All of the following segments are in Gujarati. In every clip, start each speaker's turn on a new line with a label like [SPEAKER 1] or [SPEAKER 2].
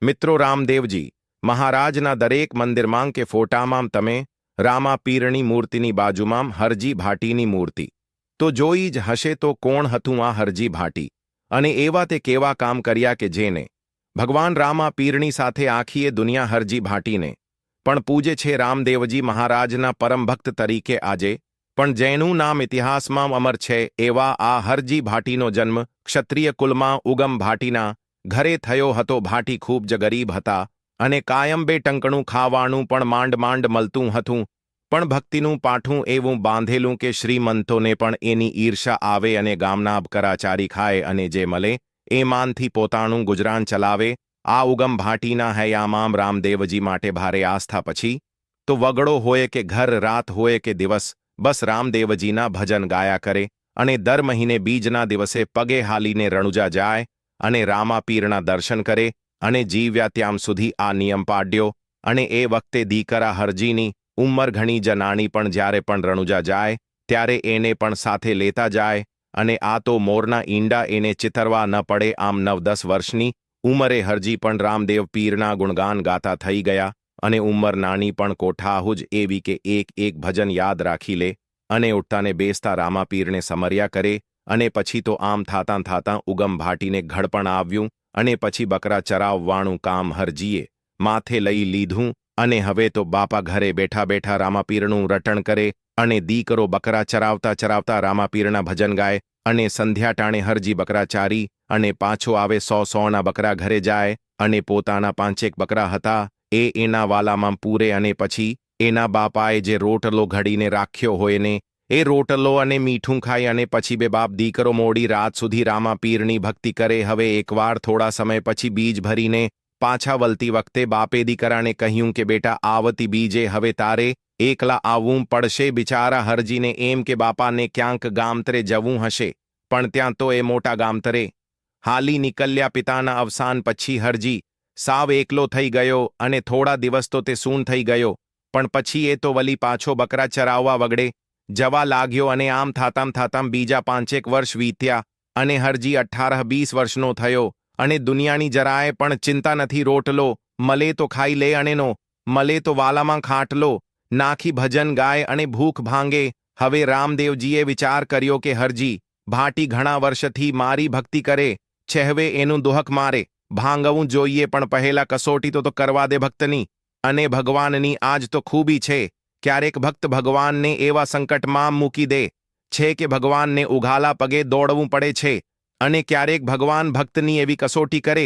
[SPEAKER 1] મિત્રો રામદેવજી મહારાજના દરેક મંદિરમાં કે ફોટામાં તમે રામા પીરની મૂર્તિની બાજુમાં હરજી ભાટીની મૂર્તિ તો જોઈ જ હશે તો કોણ હતું આ હરજી ભાટી અને એવા તે કેવા કામ કર્યા કે જેને ભગવાન રામા પીરની સાથે આખીએ દુનિયા હરજી ભાટીને પણ પૂજે છે રામદેવજી મહારાજના પરમ ભક્ત તરીકે આજે પણ જેનું નામ ઇતિહાસમાં અમર છે એવા આ હરજી ભાટીનો જન્મ ક્ષત્રિય કુલમાં ઉગમ ભાટીના ઘરે થયો હતો. ભાટી ખૂબ જ ગરીબ હતા અને કાયમ બે ટંકણું ખાવાનું પણ માંડ માંડ મળતું હતું પણ ભક્તિનું પાઠું એવું બાંધેલું કે શ્રીમંતોને પણ એની ઈર્ષા આવે અને ગામના કરાચારી ખાય અને જે મળે એ માનથી પોતાનું ગુજરાન ચલાવે. આ ઉગમ ભાટીના હૈયામાં રામદેવજી માટે ભારે આસ્થા પછી તો વગડો હોય કે ઘર રાત હોય કે દિવસ બસ રામદેવજીના ભજન ગાયા કરે અને દર મહિને બીજના દિવસે પગે હાલીને રણુજા જાય અને રામા પીરના દર્શન કરે અને જીવ્યા ત્યાં સુધી આ નિયમ પાડ્યો. અને એ વખતે દીકરા હરજીની ઉંમર ઘણી જ નાની પણ જ્યારે પણ રણુજા જાય ત્યારે એને પણ સાથે લેતા જાય અને આ તો મોરના ઈંડા એને ચિતરવા ન પડે. આમ 9-10 વર્ષની ઉંમરે હરજી પણ રામદેવ પીરના ગુણગાન ગાતા થઈ ગયા અને ઉંમર નાની પણ કોઠાહુ જ એવી કે એક ભજન યાદ રાખી લે અને ઉઠતાને બેસતા રામા પીરને સમર્યા કરે. અને પછી તો આમ થાતાં ઉગમ ભાટીને ઘડપણ આવ્યું અને પછી બકરા ચરાવવાનું કામ હરજીએ માથે લઈ લીધું અને હવે તો બાપા ઘરે બેઠા બેઠા રામાપીરનું રટણ કરે અને દીકરો બકરા ચરાવતા રામાપીરના ભજન ગાય અને સંધ્યા ટાણે હરજી બકરા ચારી અને પાછો આવે 100-100ના બકરા ઘરે જાય અને પોતાના 5 બકરા હતા એ એના વાલામાં પૂરે અને પછી એના બાપાએ જે રોટલો ઘડીને રાખ્યો હોય ને એ રોટલો અને મીઠું ખાય અને પછી બે બાપ દીકરો મોડી રાત સુધી રામા પીરની ભક્તિ કરે. હવે એકવાર થોડા સમય પછી બીજ ભરીને પાછા વળતી વખતે બાપે દીકરાને કહ્યું કે બેટા આવતી બીજે હવે તારે એકલા આવવું પડશે. બિચારા હરજીને એમ કે બાપાને ક્યાંક ગામતરે જવું હશે પણ ત્યાં તો એ મોટા ગામતરે હાલી નીકળ્યા. પિતાના અવસાન પછી હરજી સાવ એકલો થઈ ગયો અને થોડા દિવસ તો તે સૂન થઈ ગયો પણ પછી એ તો વળી પાછો બકરા ચરાવવા વગડે જવા લાગ્યો અને આમ થાતાં બીજા 5 વર્ષ વીત્યા અને હરજી 18-20 વર્ષનો થયો અને દુનિયાની જરાય પણ ચિંતા નથી. રોટલો મળે તો ખાઈ લે અને નો મળે તો વાલામાં ખાટલો નાખી ભજન ગાય અને ભૂખ ભાંગે. હવે રામદેવજીએ વિચાર કર્યો કે હરજી ભાટી ઘણા વર્ષથી મારી ભક્તિ કરે છે હવે એનું દુહક મારે ભાંગવું જોઈએ પણ પહેલા કસોટી તો કરવા દે ભક્તની અને ભગવાનની આજ તો ખૂબી છે ક્યારેક ભક્ત ભગવાનને એવા સંકટમાં મૂકી દે છે કે ભગવાનને ઉઘાલા પગે દોડવું પડે છે અને ક્યારેક ભગવાન ભક્તની એવી કસોટી કરે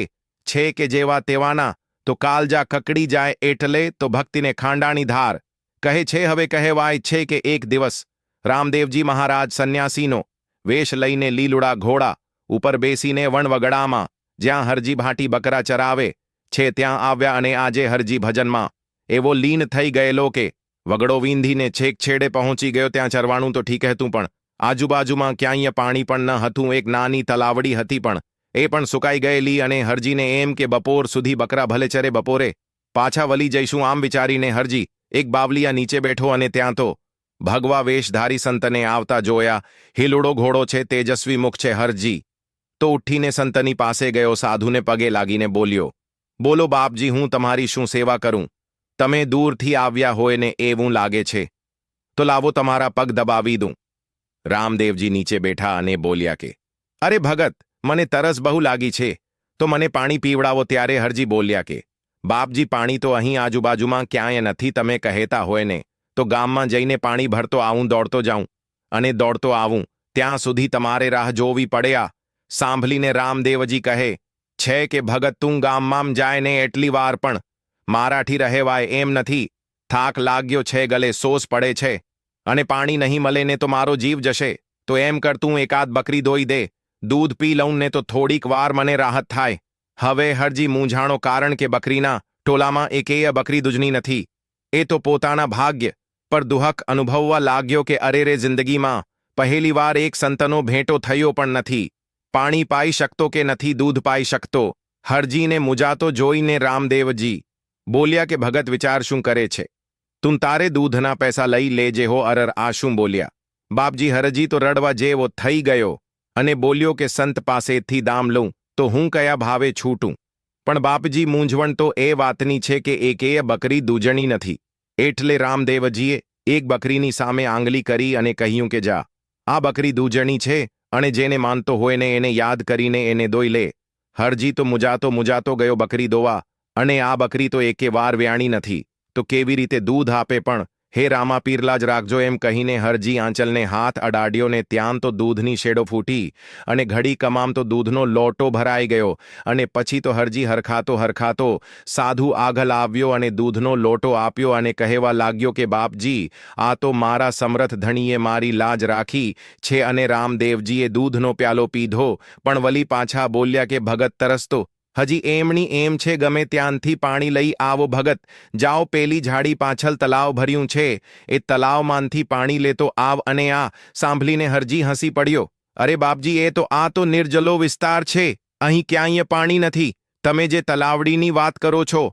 [SPEAKER 1] છે કે જેવા તેવાના તો કાલજા કકડી જાય એટલે તો ભક્તિને ખાંડાની ધાર કહે છે. હવે કહેવાય છે કે એક દિવસ રામદેવજી મહારાજ સંન્યાસીનો વેશ લઈને લીલુડા ઘોડા ઉપર બેસીને વણવગડામાં જ્યાં હરજી ભાટી બકરા ચરાવે છે ત્યાં આવ્યા અને આજે હરજી ભજનમાં એવો લીન થઈ ગયેલો કે વગડો વીંધીને છેક છેડે પહોંચી ગયો. ત્યાં ચરવાનું તો ઠીક હતું પણ આજુબાજુમાં ક્યાંય પાણી પણ ન હતું. એક નાની તલાવડી હતી પણ એ પણ સુકાઈ ગયેલી અને હરજીને એમ કે બપોર સુધી બકરા ભલે ચરે બપોરે પાછા વળી જઈશું. આમ વિચારીને હરજી એક બાવલિયા નીચે બેઠો અને ત્યાં તો ભગવા વેશધારી સંતને આવતા જોયા. હિલુડો ઘોડો છે, તેજસ્વી મુખ છે. હરજી તો ઉઠીને સંતની પાસે ગયો, સાધુને પગે લાગીને બોલ્યો, બોલો બાપજી, હું તમારી શું સેવા કરું? તમે દૂરથી આવ્યા હોય ને એવું લાગે છે તો લાવો તમારા પગ દબાવી દઉં. રામદેવજી નીચે બેઠા અને બોલ્યા કે અરે ભગત, મને તરસ બહુ લાગી છે તો મને પાણી પીવડાવો. ત્યારે હરજી બોલ્યા કે બાપજી, પાણી તો અહીં આજુબાજુમાં ક્યાંય નથી. તમે કહેતા હોય ને તો ગામમાં જઈને પાણી ભરતો આવું, દોડતો જાઉં અને દોડતો આવું, ત્યાં સુધી તમારે રાહ જોવી પડે. સાંભળીને રામદેવજી કહે છે કે ભગત, તું ગામમાં જાય ને એટલી વાર પણ મારાથી રહેવાય એમ નથી. થાક લાગ્યો છે, ગલે સોસ પડે છે અને પાણી નહીં મળે ને તો મારો જીવ જશે. તો એમ કર, તું એકાદ બકરી દોઈ દે, દૂધ પી લઉં ને તો થોડીક વાર મને રાહત થાય. હવે હરજી મૂંઝાણો, કારણ કે બકરીના ટોલામાં એકેય બકરી દૂધની નથી. એ તો પોતાના ભાગ્ય પર દુહક અનુભવવા લાગ્યો કે અરે રે, જિંદગીમાં પહેલી વાર એક સંતનો ભેટો થયો પણ નથી. પાણી પાઈ શકતો કે નથી દૂધ પાઈ શકતો. હરજીને મૂંઝાતો જોઈને રામદેવજી બોલ્યા કે ભગત, વિચાર શું કરે છે? તું તારે દૂધના પૈસા લઈ લેજે હો. અરર, આ શું બોલ્યા બાપજી? હરજી તો રડવા જેવો થઈ ગયો અને બોલ્યો કે સંત પાસેથી દામ લઉં તો હું કયા ભાવે છૂટું? પણ બાપજી મૂંઝવણ તો એ વાતની છે કે એકેય બકરી દૂજણી નથી. એટલે રામદેવજીએ એક બકરીની સામે આંગળી કરી અને કહ્યું કે જા, આ બકરી દૂજણી છે અને જેને માનતો હોય ને એને યાદ કરીને એને દોઈ લે. હરજી તો મુજાતો ગયો બકરી દોવા, અને આ બકરી તો એકે વાર વ્યાણી નથી, તો કેવી રીતે દૂધ આપે? પણ હે રામા પીરલા જ રાખજો એમ કહીને હરજી આંચલને હાથ અડાડ્યો ને ત્યાં તો દૂધની શેડો ફૂટી અને ઘડી કમામ તો દૂધનો લોટો ભરાઈ ગયો. અને પછી તો હરજી હરખાતો સાધુ આગળ આવ્યો અને દૂધનો લોટો આપ્યો અને કહેવા લાગ્યો કે બાપજી, આ તો મારા સમર્થ ધણીએ મારી લાજ રાખી છે. અને રામદેવજીએ દૂધનો પ્યાલો પીધો, પણ વળી પાછા બોલ્યા કે ભગત તરસતો હજી એમની એમ છે, ગમે ત્યાંથી પાણી લઈ આવો ભગત. જાઓ, પેલી ઝાડી પાછળ તલાવ ભર્યું છે, એ તલાવમાંથી પાણી લેતો આવ. અને આ સાંભળીને હરજી હસી પડ્યો. અરે બાપજી, આ તો નિર્જલો વિસ્તાર છે, અહીં ક્યાંય પાણી નથી. તમે જે તલાવડીની વાત કરો છો